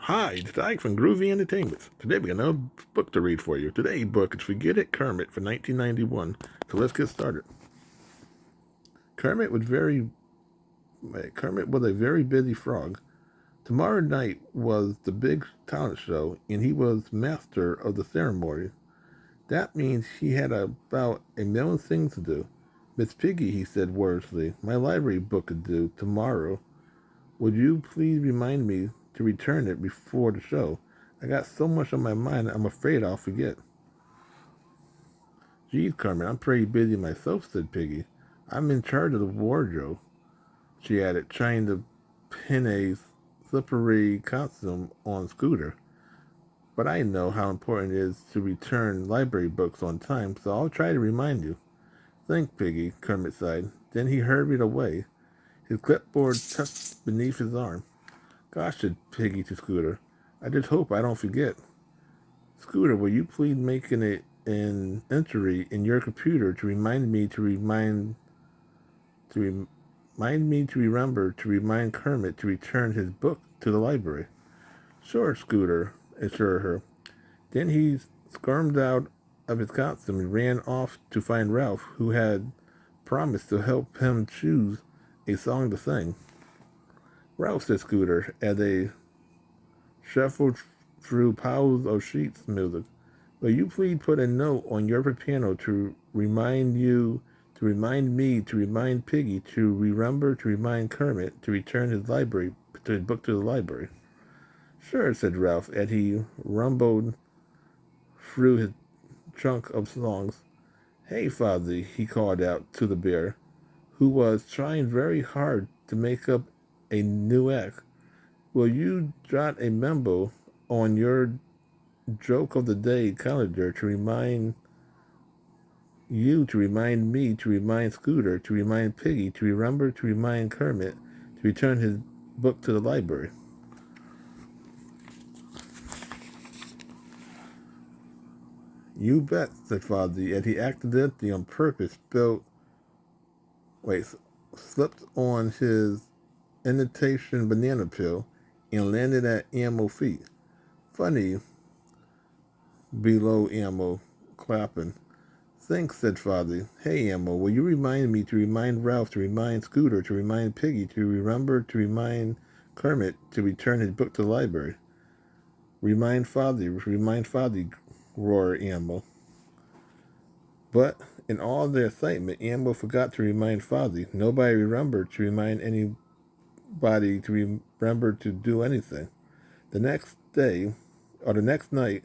Hi, it's Ike from Groovy Entertainment. Today we got another book to read for you. Today's book is Forget It, Kermit for 1991. So let's get started. Kermit was a very busy frog. Tomorrow night was the big talent show, and he was master of the ceremony. That means he had about a million things to do. Miss Piggy, he said wordlessly, my library book is due tomorrow. Would you please remind me to return it before the show? I got so much on my mind, I'm afraid I'll forget. Geez, Carmen, I'm pretty busy myself, said Piggy. I'm in charge of the wardrobe, she added, trying to pin a slippery costume on Scooter. But I know how important it is to return library books on time, so I'll try to remind you. Thanks, Piggy, Kermit sighed. Then he hurried away, his clipboard tucked beneath his arm. Gosh, said Piggy to Scooter, I just hope I don't forget. Scooter, will you please make an entry in your computer to remind me to remember to remind Kermit to return his book to the library? Sure, Scooter assured her. Then he squirmed out of his costume and ran off to find Ralph, who had promised to help him choose a song to sing. Ralph, said Scooter, as they shuffled through piles of sheets music. Will you please put a note on your piano to remind me, to remind Piggy, to remember to remind Kermit to return his book to the library? Sure, said Ralph, as he rumbled through his trunk of songs. Hey, Fozzie, he called out to the bear, who was trying very hard to make up a new act. Will you jot a memo on your joke of the day calendar to remind me, to remind Scooter, to remind Piggy, to remember to remind Kermit to return his book to the library? You bet, said Fozzie, as he accidentally on purpose slipped on his imitation banana peel and landed at Elmo's feet. Funny, below Elmo, clapping. Thanks, said Fozzie. Hey, Elmo, will you remind me to remind Ralph, to remind Scooter, to remind Piggy, to remember to remind Kermit to return his book to the library? Remind Fozzie, roared Elmo. But in all their excitement, Elmo forgot to remind Fozzie. Nobody remembered to remind anybody to remember to do anything. The next night,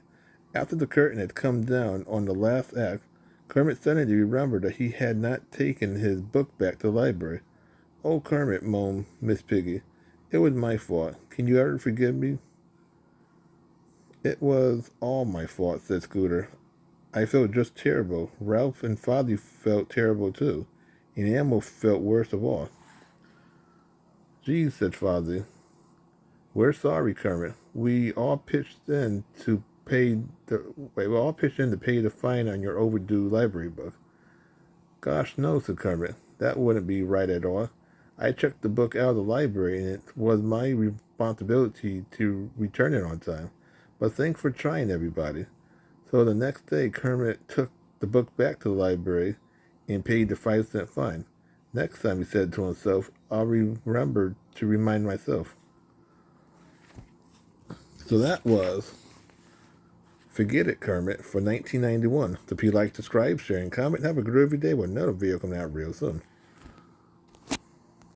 after the curtain had come down on the last act, Kermit suddenly remembered that he had not taken his book back to the library. Oh, Kermit, moaned Miss Piggy. It was my fault. Can you ever forgive me? It was all my fault, said Scooter. I felt just terrible. Ralph and Fozzie felt terrible too, and Elmo felt worst of all. Gee, said Fozzie. We're sorry, Kermit. We all pitched in to pay the fine on your overdue library book. Gosh, no, said Kermit. That wouldn't be right at all. I checked the book out of the library, and it was my responsibility to return it on time. But thanks for trying, everybody. So the next day, Kermit took the book back to the library and paid the 5-cent fine. Next time, he said to himself, I'll remember to remind myself. So that was Forget It, Kermit for 1991. So if you like, subscribe, share, and comment, have a groovy day with another video coming out real soon.